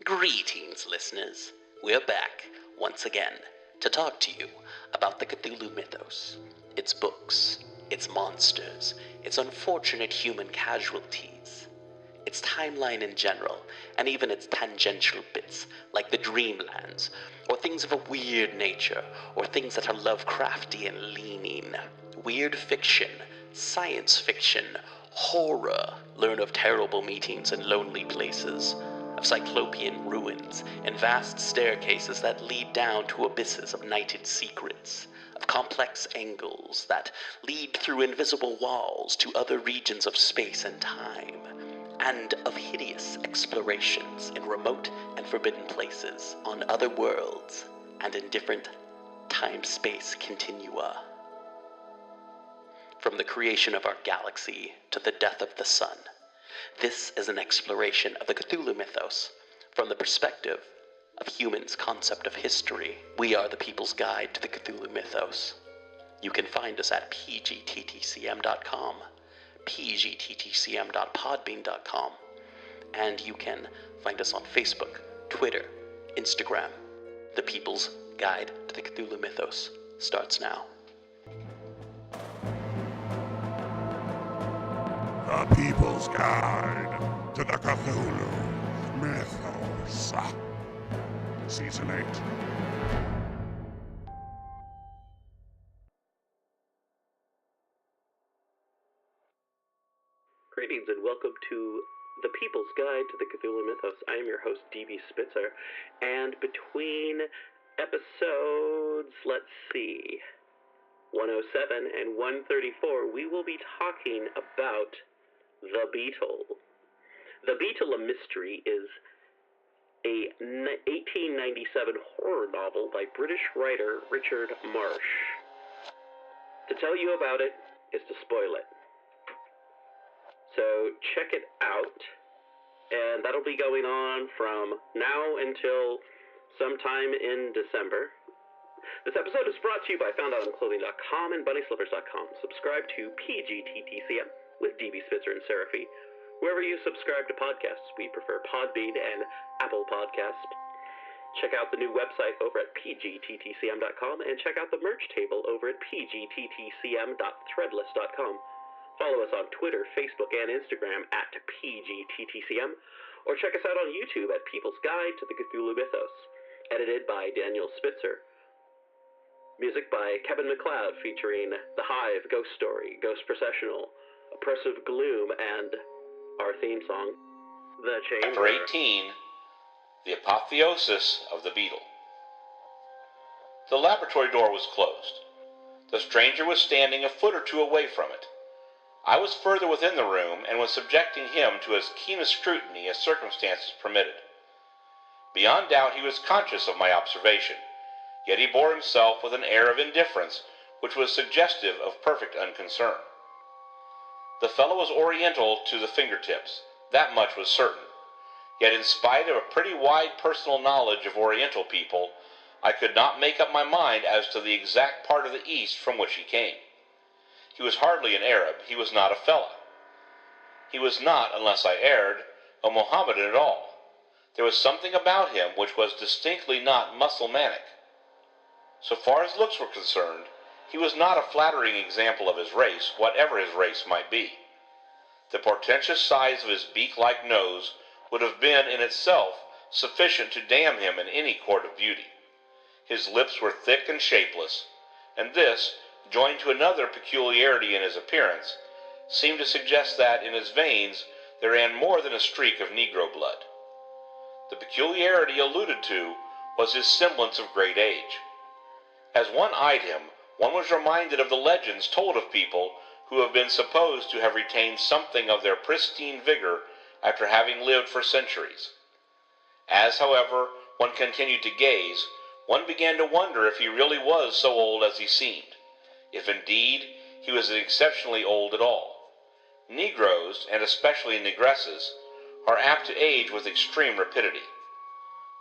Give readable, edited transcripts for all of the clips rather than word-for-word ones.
Greetings, listeners. We're back, once again, to talk to you about the Cthulhu mythos, its books, its monsters, its unfortunate human casualties, its timeline in general, and even its tangential bits, like the Dreamlands, or things of a weird nature, or things that are Lovecraftian leaning, weird fiction, science fiction, horror, learn of terrible meetings in lonely places, of cyclopean ruins and vast staircases that lead down to abysses of nighted secrets, of complex angles that lead through invisible walls to other regions of space and time, and of hideous explorations in remote and forbidden places, on other worlds, and in different time-space continua. From the creation of our galaxy to the death of the sun, this is an exploration of the Cthulhu mythos from the perspective of humans' concept of history. We are the People's Guide to the Cthulhu mythos. You can find us at pgttcm.com, pgttcm.podbean.com, and you can find us on Facebook, Twitter, Instagram. The People's Guide to the Cthulhu mythos starts now. The People's Guide to the Cthulhu Mythos. Season 8. Greetings and welcome to The People's Guide to the Cthulhu Mythos. I am your host, D.B. Spitzer, and between episodes, 107 and 134, we will be talking about The Beetle. The Beetle, a Mystery, is a 1897 horror novel by British writer Richard Marsh. To tell you about it is to spoil it. So check it out, and that'll be going on from now until sometime in December. This episode is brought to you by FoundOutOnClothing.com and BunnySlippers.com. Subscribe to PGTTCM with DB Spitzer and Seraphy. Wherever you subscribe to podcasts, we prefer Podbean and Apple Podcasts. Check out the new website over at pgttcm.com and check out the merch table over at pgttcm.threadless.com. Follow us on Twitter, Facebook, and Instagram at PGTTCM, or check us out on YouTube at People's Guide to the Cthulhu Mythos. Edited by Daniel Spitzer. Music by Kevin MacLeod featuring The Hive, Ghost Story, Ghost Processional, Oppressive, Gloom, and our theme song, The Chamber. Chapter 18, The Apotheosis of the Beetle. The laboratory door was closed. The stranger was standing a foot or two away from it. I was further within the room and was subjecting him to as keen a scrutiny as circumstances permitted. Beyond doubt he was conscious of my observation, yet he bore himself with an air of indifference which was suggestive of perfect unconcern. The fellow was Oriental to the fingertips, that much was certain, yet in spite of a pretty wide personal knowledge of Oriental people, I could not make up my mind as to the exact part of the East from which he came. He was hardly an Arab, he was not a fellah. He was not, unless I erred, a Mohammedan at all. There was something about him which was distinctly not Mussulmanic. So far as looks were concerned, he was not a flattering example of his race, whatever his race might be. The portentous size of his beak-like nose would have been in itself sufficient to damn him in any court of beauty. His lips were thick and shapeless, and this, joined to another peculiarity in his appearance, seemed to suggest that in his veins there ran more than a streak of Negro blood. The peculiarity alluded to was his semblance of great age. As one eyed him, one was reminded of the legends told of people who have been supposed to have retained something of their pristine vigor after having lived for centuries. As, however, one continued to gaze, one began to wonder if he really was so old as he seemed, if indeed he was exceptionally old at all. Negroes, and especially negresses, are apt to age with extreme rapidity.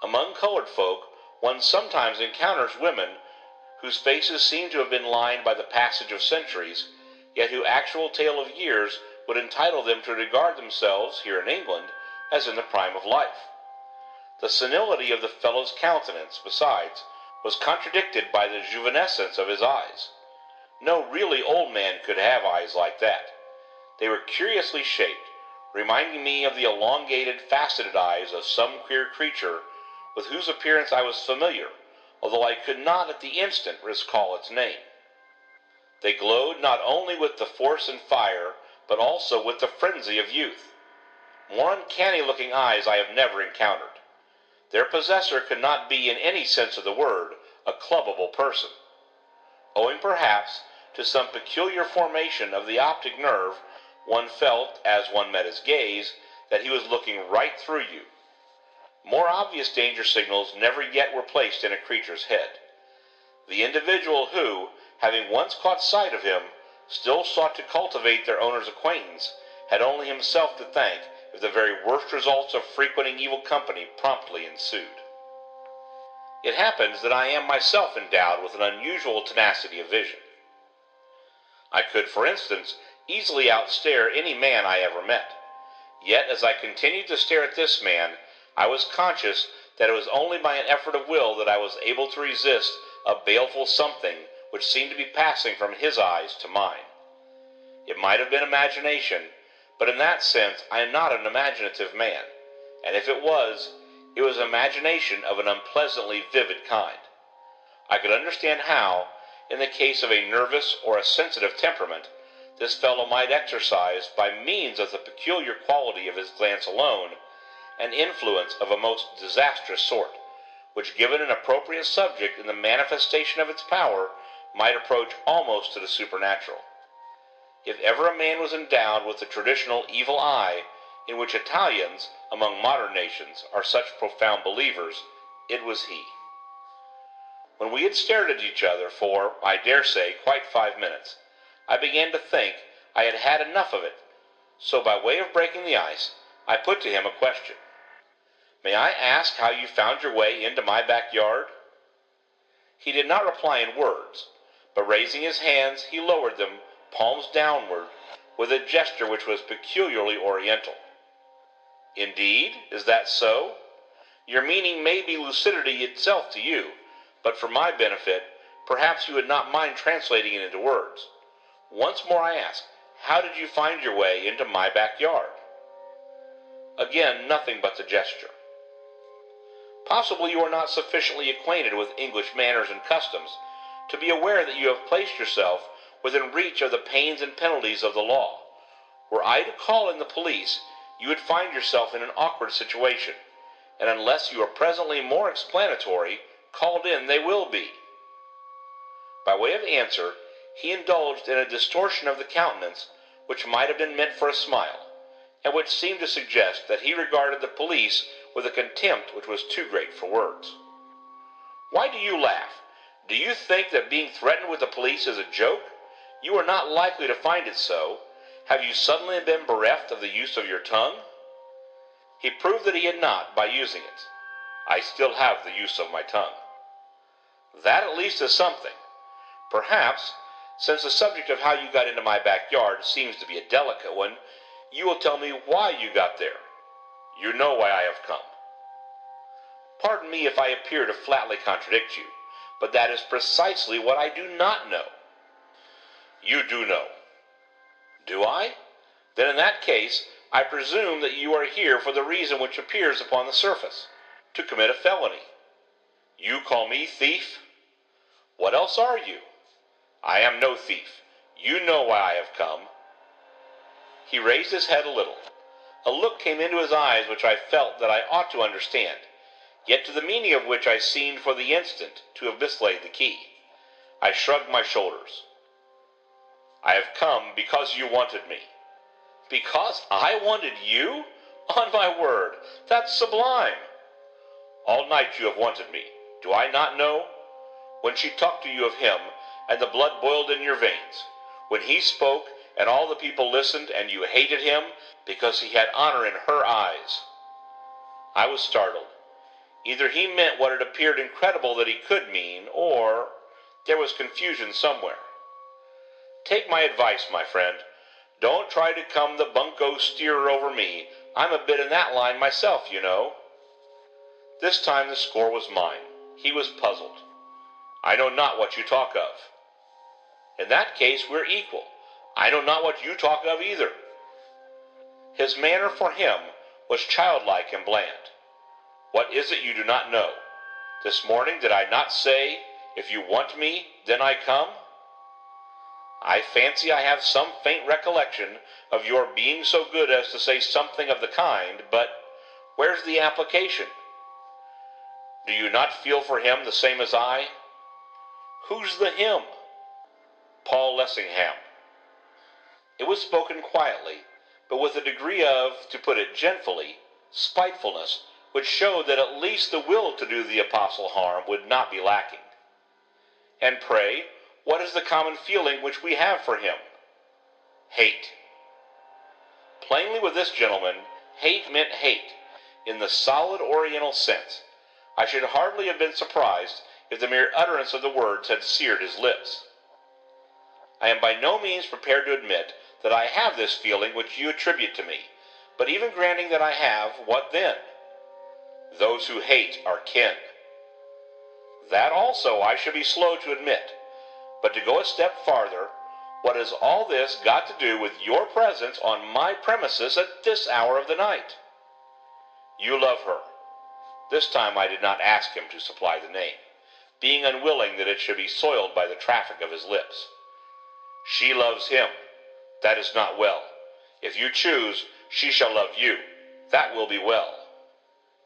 Among colored folk, one sometimes encounters women whose faces seem to have been lined by the passage of centuries, yet whose actual tale of years would entitle them to regard themselves, here in England, as in the prime of life. The senility of the fellow's countenance, besides, was contradicted by the juvenescence of his eyes. No really old man could have eyes like that. They were curiously shaped, reminding me of the elongated, faceted eyes of some queer creature with whose appearance I was familiar, although I could not at the instant recall its name. They glowed not only with the force and fire, but also with the frenzy of youth. More uncanny-looking eyes I have never encountered. Their possessor could not be, in any sense of the word, a clubbable person. Owing perhaps to some peculiar formation of the optic nerve, one felt, as one met his gaze, that he was looking right through you. More obvious danger signals never yet were placed in a creature's head. The individual who, having once caught sight of him, still sought to cultivate their owner's acquaintance, had only himself to thank if the very worst results of frequenting evil company promptly ensued. It happens that I am myself endowed with an unusual tenacity of vision. I could, for instance, easily outstare any man I ever met. Yet, as I continued to stare at this man, I was conscious that it was only by an effort of will that I was able to resist a baleful something which seemed to be passing from his eyes to mine. It might have been imagination, but in that sense I am not an imaginative man, and if it was imagination of an unpleasantly vivid kind. I could understand how, in the case of a nervous or a sensitive temperament, this fellow might exercise, by means of the peculiar quality of his glance alone, an influence of a most disastrous sort, which, given an appropriate subject in the manifestation of its power, might approach almost to the supernatural. If ever a man was endowed with the traditional evil eye, in which Italians, among modern nations, are such profound believers, it was he. When we had stared at each other for, I dare say, quite 5 minutes, I began to think I had had enough of it, so by way of breaking the ice, I put to him a question. "May I ask how you found your way into my backyard?" He did not reply in words, but raising his hands, he lowered them, palms downward, with a gesture which was peculiarly oriental. "Indeed? Is that so? Your meaning may be lucidity itself to you, but for my benefit, perhaps you would not mind translating it into words. Once more I ask, how did you find your way into my backyard?" Again, nothing but the gesture. Possibly you are not sufficiently acquainted with English manners and customs to be aware that you have placed yourself within reach of the pains and penalties of the law. Were I to call in the police, you would find yourself in an awkward situation, and unless you are presently more explanatory, called in they will be. By way of answer, he indulged in a distortion of the countenance which might have been meant for a smile, and which seemed to suggest that he regarded the police with a contempt which was too great for words. "Why do you laugh? Do you think that being threatened with the police is a joke? You are not likely to find it so. Have you suddenly been bereft of the use of your tongue?" He proved that he had not by using it. "I still have the use of my tongue." "That at least is something. Perhaps, since the subject of how you got into my backyard seems to be a delicate one, you will tell me why you got there. You know why I have come." "Pardon me if I appear to flatly contradict you, but that is precisely what I do not know." "You do know." "Do I? Then in that case, I presume that you are here for the reason which appears upon the surface, to commit a felony." "You call me thief?" "What else are you?" "I am no thief. You know why I have come." He raised his head a little. A look came into his eyes which I felt that I ought to understand, yet to the meaning of which I seemed for the instant to have mislaid the key. I shrugged my shoulders. "I have come because you wanted me." "Because I wanted you? On my word, that's sublime." "All night you have wanted me. Do I not know? When she talked to you of him, and the blood boiled in your veins. When he spoke, and all the people listened, and you hated him because he had honor in her eyes." I was startled. Either he meant what it appeared incredible that he could mean, or there was confusion somewhere. "Take my advice, my friend. Don't try to come the bunco steerer over me. I'm a bit in that line myself, you know." This time the score was mine. He was puzzled. "I know not what you talk of." "In that case we're equal. I know not what you talk of either." His manner for him was childlike and bland. "What is it you do not know? This morning did I not say, 'If you want me, then I come'?" "I fancy I have some faint recollection of your being so good as to say something of the kind, but where's the application?" "Do you not feel for him the same as I?" "Who's the him?" "Paul Lessingham." It was spoken quietly, but with a degree of, to put it gently, spitefulness, which showed that at least the will to do the apostle harm would not be lacking. "And pray, what is the common feeling which we have for him?" "Hate." Plainly with this gentleman, hate meant hate, in the solid oriental sense. I should hardly have been surprised if the mere utterance of the words had seared his lips. I am by no means prepared to admit that I have this feeling which you attribute to me, but even granting that I have, what then? Those who hate are kin. That also I should be slow to admit, but to go a step farther, what has all this got to do with your presence on my premises at this hour of the night? You love her. This time I did not ask him to supply the name, being unwilling that it should be soiled by the traffic of his lips. She loves him. That is not well. If you choose, she shall love you. That will be well.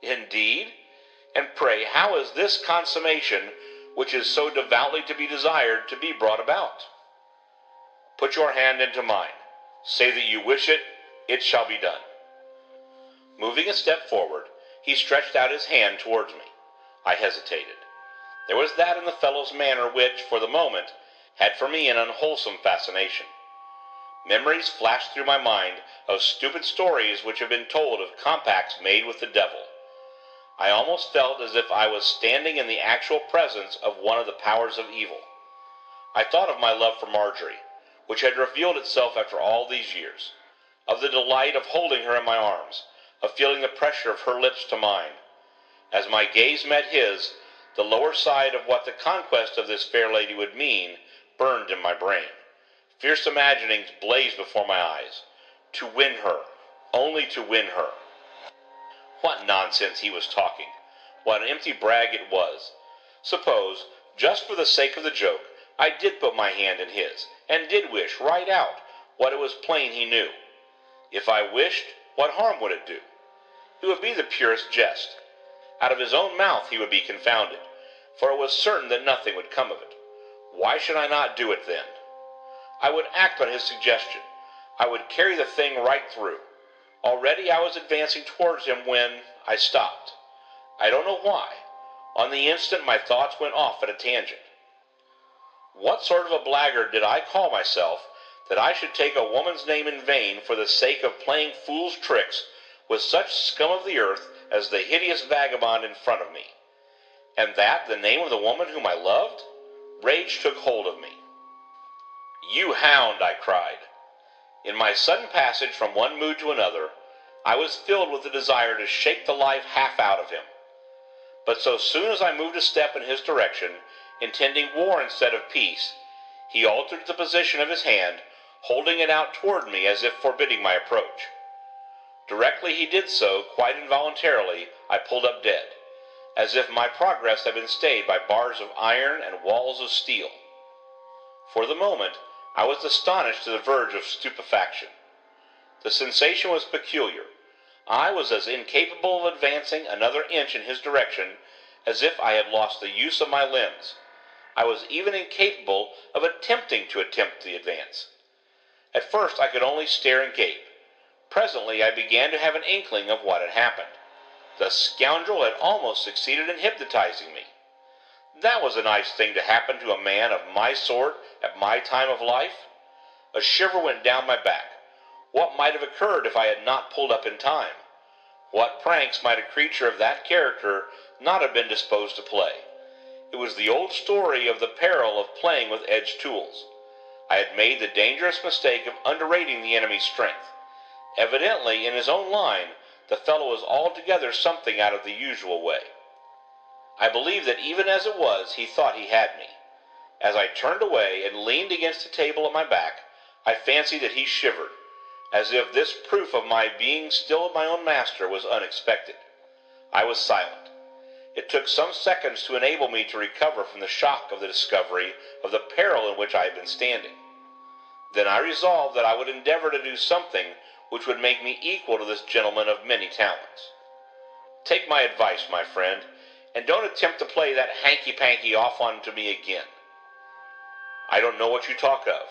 Indeed? And pray, how is this consummation, which is so devoutly to be desired, to be brought about? Put your hand into mine. Say that you wish it, it shall be done. Moving a step forward, he stretched out his hand towards me. I hesitated. There was that in the fellow's manner which, for the moment, had for me an unwholesome fascination. Memories flashed through my mind of stupid stories which have been told of compacts made with the devil. I almost felt as if I was standing in the actual presence of one of the powers of evil. I thought of my love for Marjorie, which had revealed itself after all these years, of the delight of holding her in my arms, of feeling the pressure of her lips to mine. As my gaze met his, the lower side of what the conquest of this fair lady would mean burned in my brain. Fierce imaginings blazed before my eyes. To win her, only to win her. What nonsense he was talking. What an empty brag it was. Suppose, just for the sake of the joke, I did put my hand in his, and did wish right out what it was plain he knew. If I wished, what harm would it do? It would be the purest jest. Out of his own mouth he would be confounded, for it was certain that nothing would come of it. Why should I not do it then? I would act on his suggestion. I would carry the thing right through. Already I was advancing towards him when I stopped. I don't know why. On the instant my thoughts went off at a tangent. What sort of a blackguard did I call myself that I should take a woman's name in vain for the sake of playing fool's tricks with such scum of the earth as the hideous vagabond in front of me? And that the name of the woman whom I loved? Rage took hold of me. "You hound," I cried. In my sudden passage from one mood to another, I was filled with the desire to shake the life half out of him. But so soon as I moved a step in his direction, intending war instead of peace, he altered the position of his hand, holding it out toward me as if forbidding my approach. Directly he did so, quite involuntarily, I pulled up dead, as if my progress had been stayed by bars of iron and walls of steel. For the moment, I was astonished to the verge of stupefaction. The sensation was peculiar. I was as incapable of advancing another inch in his direction as if I had lost the use of my limbs. I was even incapable of attempting to attempt the advance. At first I could only stare and gape. Presently I began to have an inkling of what had happened. The scoundrel had almost succeeded in hypnotizing me. That was a nice thing to happen to a man of my sort at my time of life. A shiver went down my back. What might have occurred if I had not pulled up in time? What pranks might a creature of that character not have been disposed to play? It was the old story of the peril of playing with edged tools. I had made the dangerous mistake of underrating the enemy's strength. Evidently, in his own line, the fellow was altogether something out of the usual way. I believe that even as it was, he thought he had me. As I turned away and leaned against the table at my back, I fancied that he shivered, as if this proof of my being still my own master was unexpected. I was silent. It took some seconds to enable me to recover from the shock of the discovery of the peril in which I had been standing. Then I resolved that I would endeavor to do something which would make me equal to this gentleman of many talents. Take my advice, my friend, and don't attempt to play that hanky-panky off onto me again. I don't know what you talk of.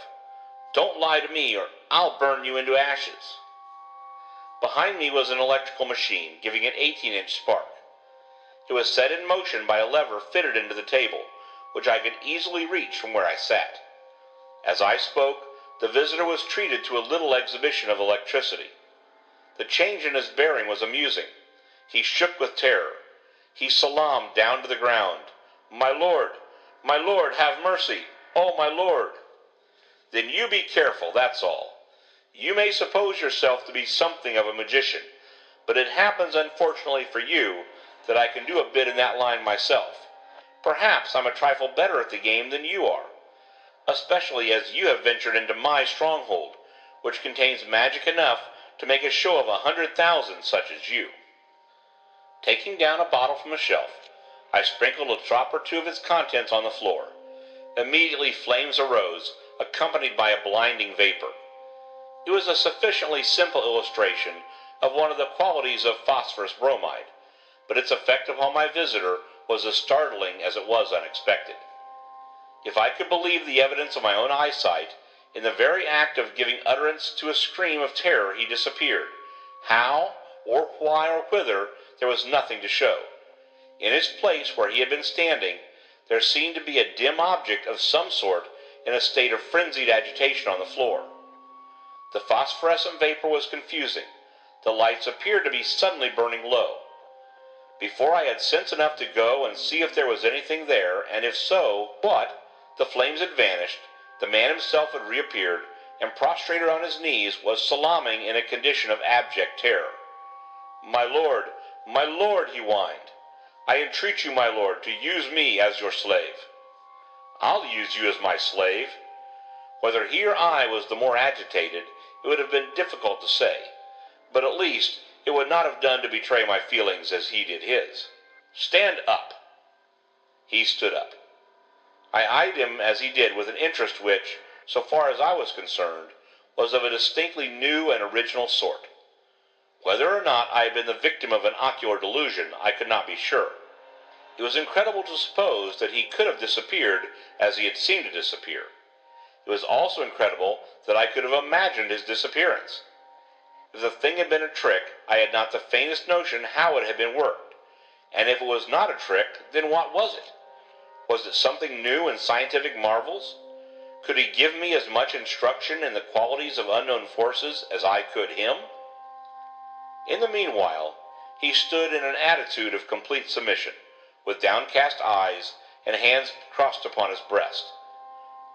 Don't lie to me, or I'll burn you into ashes. Behind me was an electrical machine, giving an 18-inch spark. It was set in motion by a lever fitted into the table, which I could easily reach from where I sat. As I spoke, the visitor was treated to a little exhibition of electricity. The change in his bearing was amusing. He shook with terror. He salaamed down to the ground. My lord, have mercy! Oh, my lord! Then you be careful, that's all. You may suppose yourself to be something of a magician, but it happens, unfortunately for you, that I can do a bit in that line myself. Perhaps I'm a trifle better at the game than you are, especially as you have ventured into my stronghold, which contains magic enough to make a show of 100,000 such as you. Taking down a bottle from a shelf, I sprinkled a drop or two of its contents on the floor. Immediately flames arose, accompanied by a blinding vapor. It was a sufficiently simple illustration of one of the qualities of phosphorus bromide, but its effect upon my visitor was as startling as it was unexpected. If I could believe the evidence of my own eyesight, in the very act of giving utterance to a scream of terror he disappeared. How, or why, or whither, there was nothing to show. In his place where he had been standing, there seemed to be a dim object of some sort in a state of frenzied agitation on the floor. The phosphorescent vapor was confusing. The lights appeared to be suddenly burning low. Before I had sense enough to go and see if there was anything there, and if so, what, the flames had vanished, the man himself had reappeared, and prostrated on his knees was salaaming in a condition of abject terror. My lord, he whined. I entreat you, my lord, to use me as your slave. I'll use you as my slave. Whether he or I was the more agitated, it would have been difficult to say, but at least it would not have done to betray my feelings as he did his. Stand up. He stood up. I eyed him as he did with an interest which, so far as I was concerned, was of a distinctly new and original sort. Whether or not I had been the victim of an ocular delusion, I could not be sure. It was incredible to suppose that he could have disappeared as he had seemed to disappear. It was also incredible that I could have imagined his disappearance. If the thing had been a trick, I had not the faintest notion how it had been worked. And if it was not a trick, then what was it? Was it something new in scientific marvels? Could he give me as much instruction in the qualities of unknown forces as I could him? In the meanwhile, he stood in an attitude of complete submission, with downcast eyes and hands crossed upon his breast.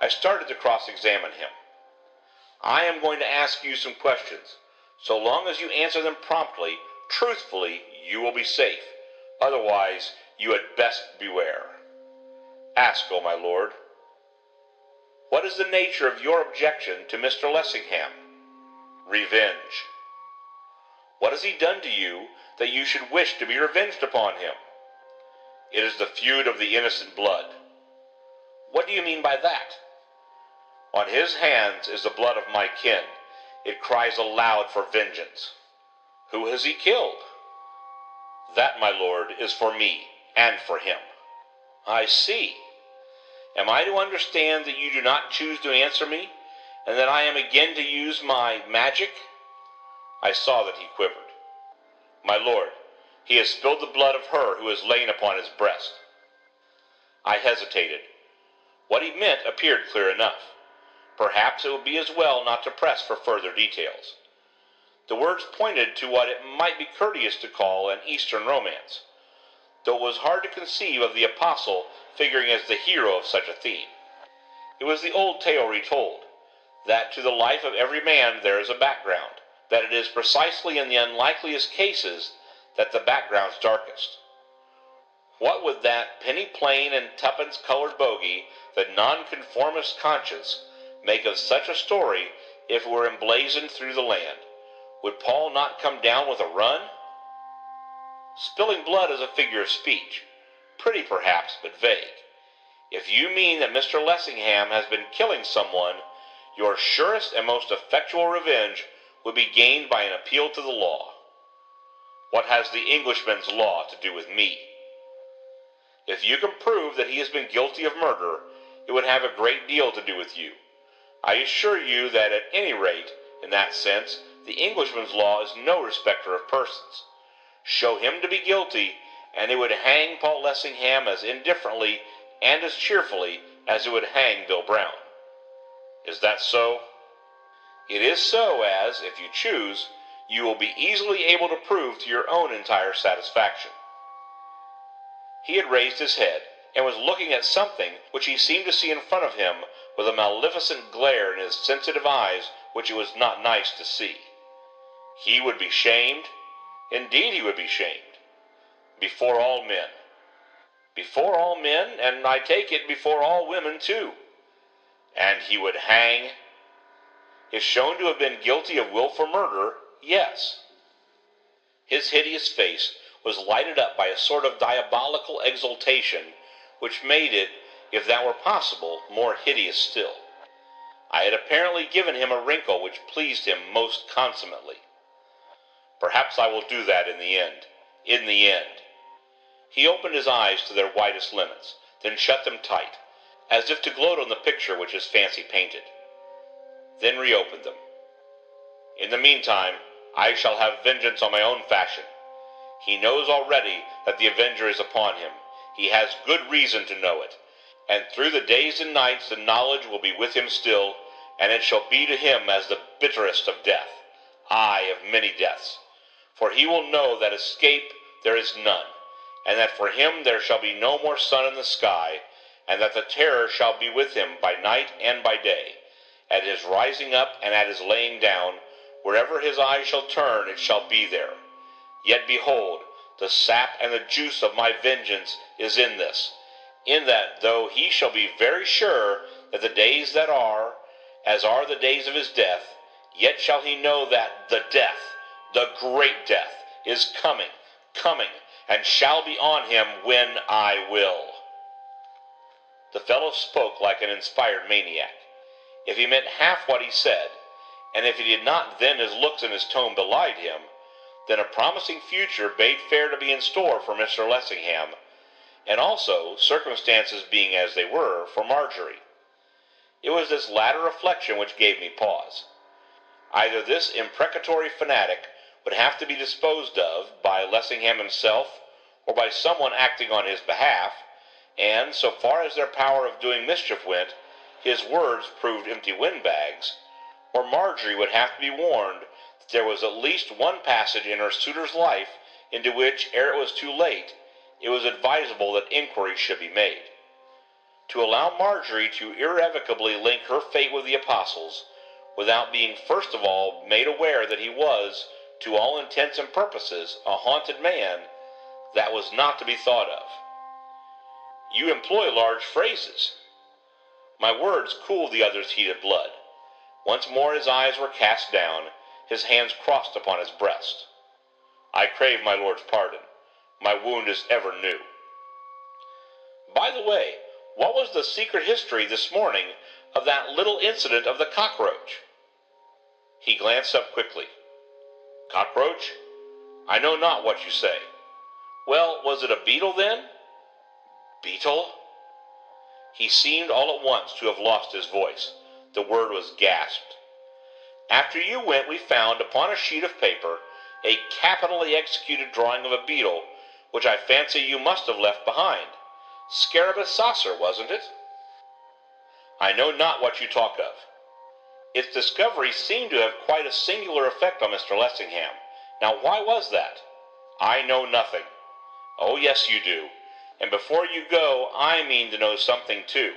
I started to cross-examine him. I am going to ask you some questions. So long as you answer them promptly, truthfully, you will be safe. Otherwise, you had best beware. Ask, O my lord. What is the nature of your objection to Mr. Lessingham? Revenge. What has he done to you that you should wish to be revenged upon him? It is the feud of the innocent blood. What do you mean by that? On his hands is the blood of my kin. It cries aloud for vengeance. Who has he killed? That, my lord, is for me and for him. I see. Am I to understand that you do not choose to answer me, and that I am again to use my magic? I saw that he quivered. My lord, he has spilled the blood of her who is lain upon his breast. I hesitated. What he meant appeared clear enough. Perhaps it would be as well not to press for further details. The words pointed to what it might be courteous to call an Eastern romance, though it was hard to conceive of the apostle figuring as the hero of such a theme. It was the old tale retold, that to the life of every man there is a background, that it is precisely in the unlikeliest cases that the background's darkest. What would that penny plain and tuppence colored bogey, the nonconformist conscience, make of such a story if it were emblazoned through the land? Would Paul not come down with a run? Spilling blood is a figure of speech, pretty perhaps, but vague. If you mean that Mr. Lessingham has been killing someone, your surest and most effectual revenge would be gained by an appeal to the law. What has the Englishman's law to do with me? If you can prove that he has been guilty of murder, it would have a great deal to do with you. I assure you that at any rate, in that sense, the Englishman's law is no respecter of persons. Show him to be guilty, and it would hang Paul Lessingham as indifferently and as cheerfully as it would hang Bill Brown. Is that so? It is so as, if you choose, you will be easily able to prove to your own entire satisfaction. He had raised his head, and was looking at something which he seemed to see in front of him with a maleficent glare in his sensitive eyes which it was not nice to see. He would be shamed? Indeed he would be shamed. Before all men. Before all men, and I take it before all women too. And he would hang? If shown to have been guilty of wilful murder, yes. His hideous face was lighted up by a sort of diabolical exultation, which made it, if that were possible, more hideous still. I had apparently given him a wrinkle which pleased him most consummately. Perhaps I will do that in the end. In the end. He opened his eyes to their widest limits, then shut them tight, as if to gloat on the picture which his fancy painted. Then reopened them. In the meantime, I shall have vengeance on my own fashion. He knows already that the avenger is upon him. He has good reason to know it. And through the days and nights the knowledge will be with him still, and it shall be to him as the bitterest of death, aye, of many deaths. For he will know that escape there is none, and that for him there shall be no more sun in the sky, and that the terror shall be with him by night and by day, at his rising up and at his laying down. Wherever his eye shall turn, it shall be there. Yet behold, the sap and the juice of my vengeance is in this, in that though he shall be very sure that the days that are, as are the days of his death, yet shall he know that the death, the great death, is coming, and shall be on him when I will. The fellow spoke like an inspired maniac. If he meant half what he said, and if he did not, then his looks and his tone belied him, then a promising future bade fair to be in store for Mr. Lessingham, and also, circumstances being as they were, for Marjorie. It was this latter reflection which gave me pause. Either this imprecatory fanatic would have to be disposed of by Lessingham himself, or by someone acting on his behalf, and, so far as their power of doing mischief went, his words proved empty windbags, or Marjorie would have to be warned that there was at least one passage in her suitor's life into which, ere it was too late, it was advisable that inquiry should be made. To allow Marjorie to irrevocably link her fate with the apostles, without being first of all made aware that he was, to all intents and purposes, a haunted man, that was not to be thought of. You employ large phrases. My words cooled the other's heated blood. Once more his eyes were cast down, his hands crossed upon his breast. I crave my lord's pardon. My wound is ever new. By the way, what was the secret history this morning of that little incident of the cockroach? He glanced up quickly. Cockroach? I know not what you say. Well, was it a beetle then? Beetle? He seemed all at once to have lost his voice. The word was gasped. After you went, we found upon a sheet of paper a capitally executed drawing of a beetle, which I fancy you must have left behind. Scarabus saucer, wasn't it? I know not what you talk of. Its discovery seemed to have quite a singular effect on Mr. Lessingham. Now why was that? I know nothing. Oh yes you do. And before you go, I mean to know something too.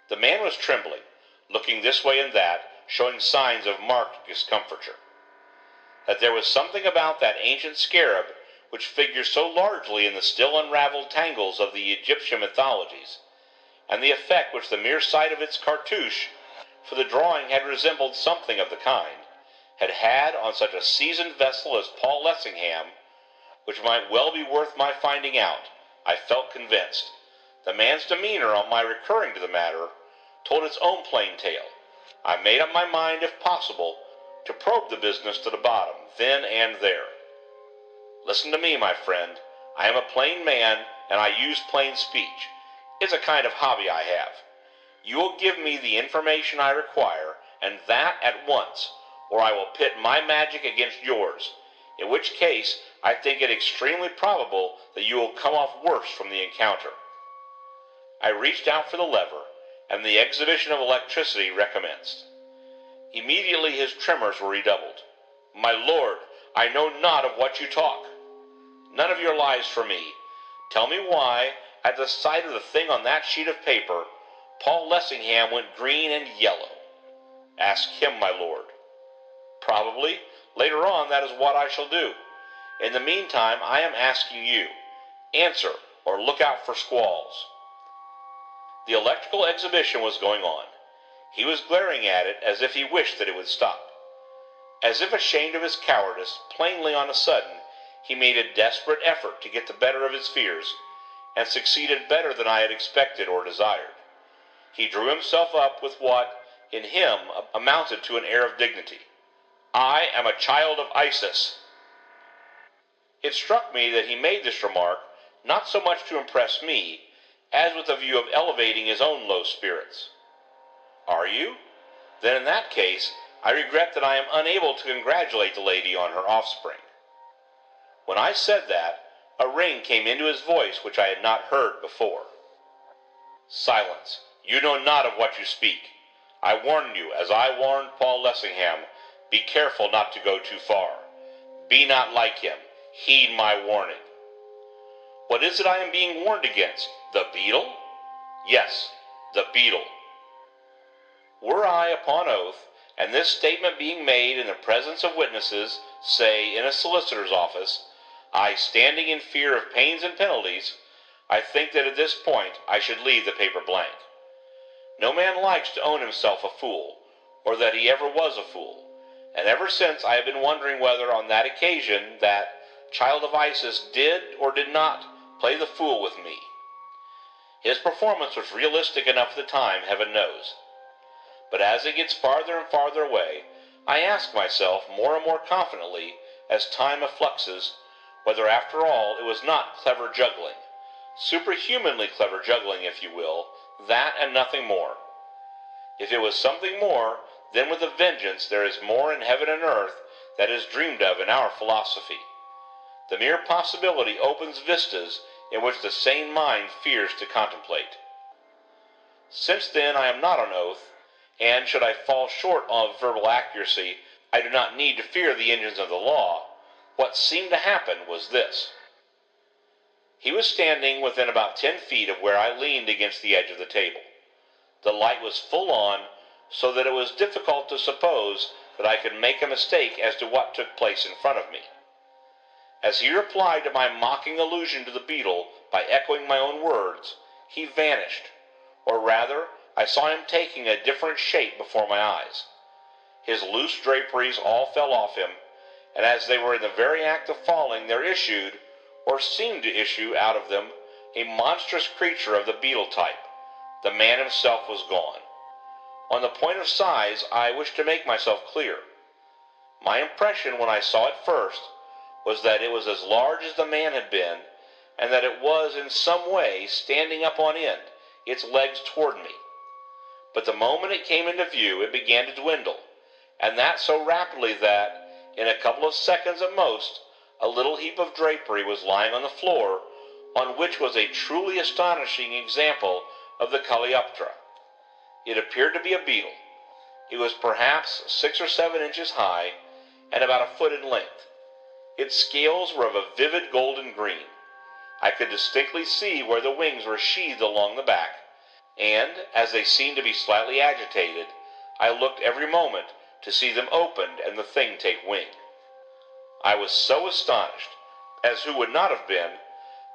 The man was trembling, looking this way and that, showing signs of marked discomfiture. That there was something about that ancient scarab which figures so largely in the still unraveled tangles of the Egyptian mythologies, and the effect which the mere sight of its cartouche, for the drawing had resembled something of the kind, had on such a seasoned vessel as Paul Lessingham, which might well be worth my finding out, I felt convinced. The man's demeanor on my recurring to the matter told its own plain tale. I made up my mind, if possible, to probe the business to the bottom, then and there. Listen to me, my friend. I am a plain man, and I use plain speech. It's a kind of hobby I have. You will give me the information I require, and that at once, or I will pit my magic against yours, in which case I think it extremely probable that you will come off worse from the encounter. I reached out for the lever, and the exhibition of electricity recommenced. Immediately his tremors were redoubled. My lord, I know not of what you talk. None of your lies for me. Tell me why, at the sight of the thing on that sheet of paper, Paul Lessingham went green and yellow. Ask him, my lord. Probably, later on, that is what I shall do. In the meantime, I am asking you. Answer, or look out for squalls. The electrical exhibition was going on. He was glaring at it as if he wished that it would stop. As if ashamed of his cowardice, plainly on a sudden, he made a desperate effort to get the better of his fears, and succeeded better than I had expected or desired. He drew himself up with what, in him, amounted to an air of dignity. I am a child of Isis. It struck me that he made this remark not so much to impress me, as with a view of elevating his own low spirits. Are you? Then in that case, I regret that I am unable to congratulate the lady on her offspring. When I said that, a ring came into his voice which I had not heard before. Silence. You know not of what you speak. I warn you, as I warned Paul Lessingham, be careful not to go too far. Be not like him. Heed my warning. What is it I am being warned against? The beetle? Yes, the beetle. Were I upon oath, and this statement being made in the presence of witnesses, say in a solicitor's office, I standing in fear of pains and penalties, I think that at this point I should leave the paper blank. No man likes to own himself a fool, or that he ever was a fool, and ever since I have been wondering whether on that occasion that child of Isis did or did not play the fool with me. His performance was realistic enough at the time, heaven knows. But as it gets farther and farther away, I ask myself more and more confidently, as time effluxes, whether after all it was not clever juggling, superhumanly clever juggling, if you will, that and nothing more. If it was something more, then with a vengeance there is more in heaven and earth that is dreamed of in our philosophy. The mere possibility opens vistas in which the sane mind fears to contemplate. Since then I am not on oath, and should I fall short of verbal accuracy, I do not need to fear the engines of the law. What seemed to happen was this. He was standing within about 10 feet of where I leaned against the edge of the table. The light was full on, so that it was difficult to suppose that I could make a mistake as to what took place in front of me. As he replied to my mocking allusion to the beetle by echoing my own words, he vanished, or rather, I saw him taking a different shape before my eyes. His loose draperies all fell off him, and as they were in the very act of falling, there issued, or seemed to issue out of them, a monstrous creature of the beetle type. The man himself was gone. On the point of size, I wish to make myself clear. My impression when I saw it first was that it was as large as the man had been, and that it was in some way standing up on end, its legs toward me. But the moment it came into view, it began to dwindle, and that so rapidly that, in a couple of seconds at most, a little heap of drapery was lying on the floor, on which was a truly astonishing example of the Coleoptera. It appeared to be a beetle. It was perhaps 6 or 7 inches high, and about a foot in length. Its scales were of a vivid golden green. I could distinctly see where the wings were sheathed along the back, and, as they seemed to be slightly agitated, I looked every moment to see them opened and the thing take wing. I was so astonished, as who would not have been,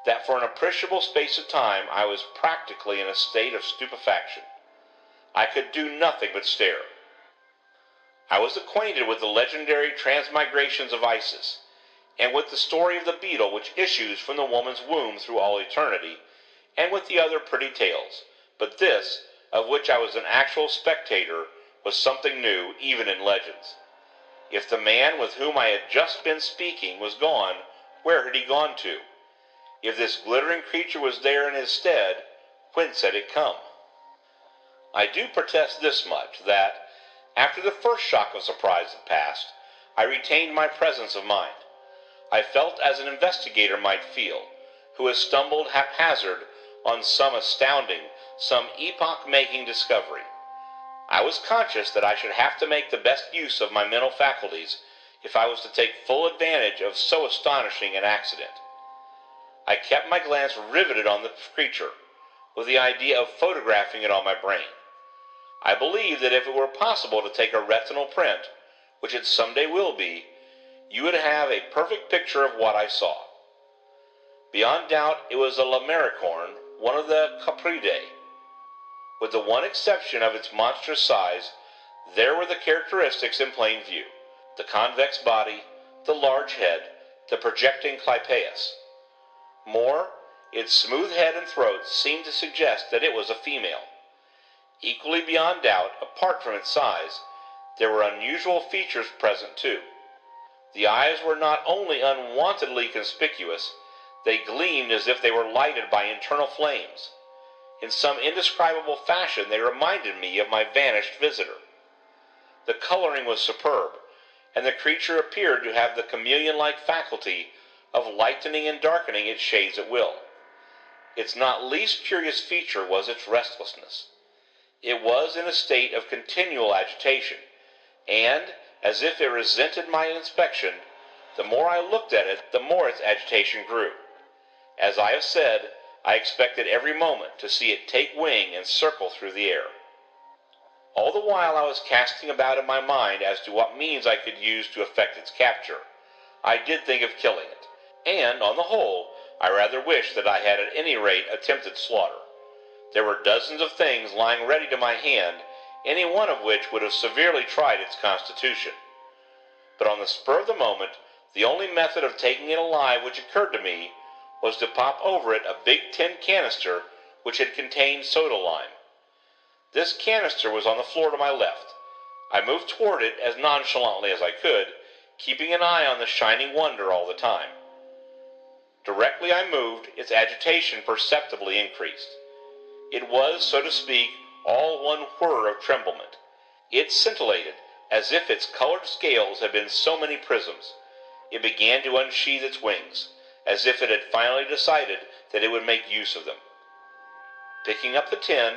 that for an appreciable space of time I was practically in a state of stupefaction. I could do nothing but stare. I was acquainted with the legendary transmigrations of Isis, and with the story of the beetle which issues from the woman's womb through all eternity, and with the other pretty tales, but this, of which I was an actual spectator, was something new even in legends. If the man with whom I had just been speaking was gone, where had he gone to? If this glittering creature was there in his stead, whence had it come? I do protest this much, that, after the first shock of surprise had passed, I retained my presence of mind. I felt as an investigator might feel, who has stumbled haphazard on some astounding, some epoch-making discovery. I was conscious that I should have to make the best use of my mental faculties if I was to take full advantage of so astonishing an accident. I kept my glance riveted on the creature, with the idea of photographing it on my brain. I believe that if it were possible to take a retinal print, which it someday will be, you would have a perfect picture of what I saw. Beyond doubt it was a lamericorn, one of the Capridae. With the one exception of its monstrous size, there were the characteristics in plain view: the convex body, the large head, the projecting clypeus. More, its smooth head and throat seemed to suggest that it was a female. Equally beyond doubt, apart from its size, there were unusual features present too. The eyes were not only unwontedly conspicuous, they gleamed as if they were lighted by internal flames. In some indescribable fashion they reminded me of my vanished visitor. The coloring was superb, and the creature appeared to have the chameleon-like faculty of lightening and darkening its shades at will. Its not least curious feature was its restlessness. It was in a state of continual agitation, and, as if it resented my inspection, the more I looked at it, the more its agitation grew. As I have said, I expected every moment to see it take wing and circle through the air. All the while I was casting about in my mind as to what means I could use to effect its capture, I did think of killing it, and, on the whole, I rather wished that I had at any rate attempted slaughter. There were dozens of things lying ready to my hand, any one of which would have severely tried its constitution. But on the spur of the moment, the only method of taking it alive which occurred to me was to pop over it a big tin canister which had contained soda lime. This canister was on the floor to my left. I moved toward it as nonchalantly as I could, keeping an eye on the shining wonder all the time. Directly I moved, its agitation perceptibly increased. It was, so to speak, all one whir of tremblement. It scintillated, as if its colored scales had been so many prisms. It began to unsheathe its wings, as if it had finally decided that it would make use of them. Picking up the tin,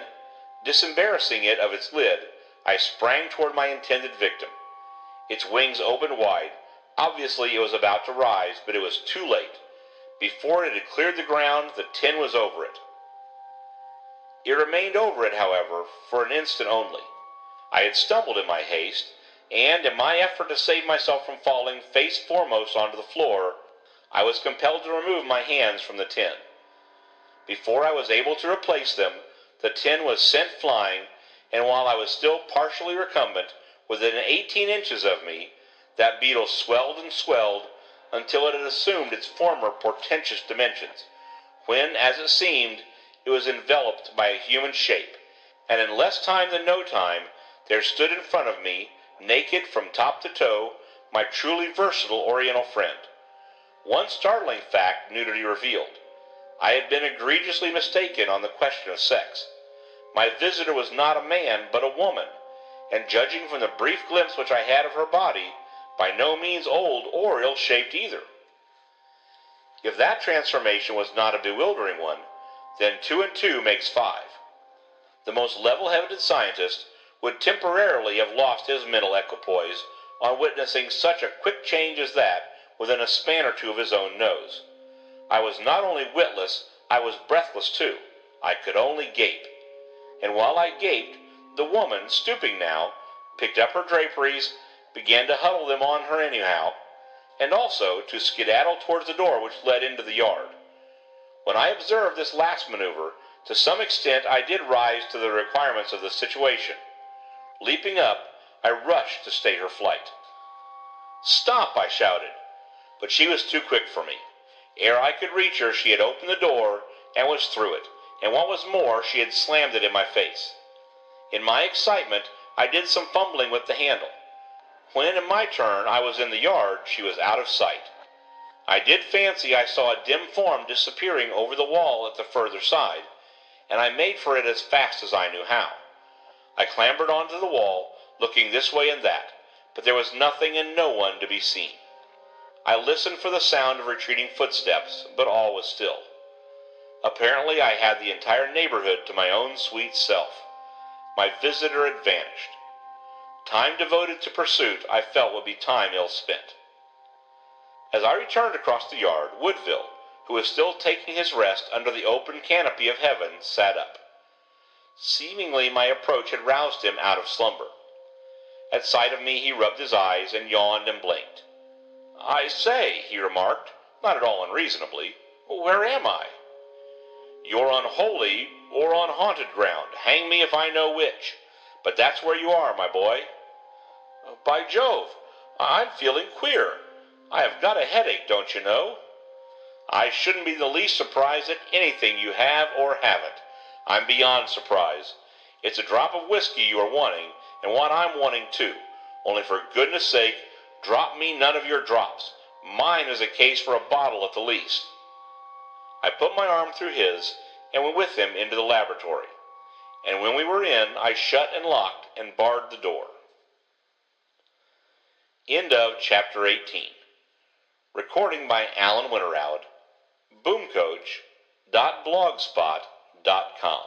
disembarrassing it of its lid, I sprang toward my intended victim. Its wings opened wide. Obviously it was about to rise, but it was too late. Before it had cleared the ground, the tin was over it. It remained over it, however, for an instant only. I had stumbled in my haste, and in my effort to save myself from falling face foremost onto the floor, I was compelled to remove my hands from the tin. Before I was able to replace them, the tin was sent flying, and while I was still partially recumbent, within 18 inches of me, that beetle swelled and swelled until it had assumed its former portentous dimensions, when, as it seemed, it was enveloped by a human shape, and in less time than no time, there stood in front of me, naked from top to toe, my truly versatile Oriental friend. One startling fact nudity revealed. I had been egregiously mistaken on the question of sex. My visitor was not a man, but a woman, and judging from the brief glimpse which I had of her body, by no means old or ill-shaped either. If that transformation was not a bewildering one, then 2 and 2 makes 5. The most level-headed scientist would temporarily have lost his mental equipoise on witnessing such a quick change as that within a span or two of his own nose. I was not only witless, I was breathless too. I could only gape. And while I gaped, the woman, stooping now, picked up her draperies, began to huddle them on her anyhow, and also to skedaddle towards the door which led into the yard. When I observed this last maneuver, to some extent I did rise to the requirements of the situation. Leaping up, I rushed to stay her flight. "Stop!" I shouted, but she was too quick for me. Ere I could reach her, she had opened the door and was through it, and what was more, she had slammed it in my face. In my excitement, I did some fumbling with the handle. When, in my turn, I was in the yard, she was out of sight. I did fancy I saw a dim form disappearing over the wall at the further side, and I made for it as fast as I knew how. I clambered onto the wall, looking this way and that, but there was nothing and no one to be seen. I listened for the sound of retreating footsteps, but all was still. Apparently I had the entire neighborhood to my own sweet self. My visitor had vanished. Time devoted to pursuit I felt would be time ill spent. As I returned across the yard, Woodville, who was still taking his rest under the open canopy of heaven, sat up. Seemingly my approach had roused him out of slumber. At sight of me he rubbed his eyes and yawned and blinked. "I say," he remarked, not at all unreasonably, "where am I?" "You're on holy or on haunted ground, hang me if I know which, but that's where you are, my boy." "By Jove, I'm feeling queer. I have got a headache, don't you know?" "I shouldn't be the least surprised at anything you have or haven't. I'm beyond surprise. It's a drop of whiskey you are wanting, and what I'm wanting too, only for goodness sake, drop me none of your drops. Mine is a case for a bottle at the least." I put my arm through his, and went with him into the laboratory, and when we were in, I shut and locked and barred the door. End of Chapter 18. Recording by Alan Winterowd. Boomcoach.blogspot.com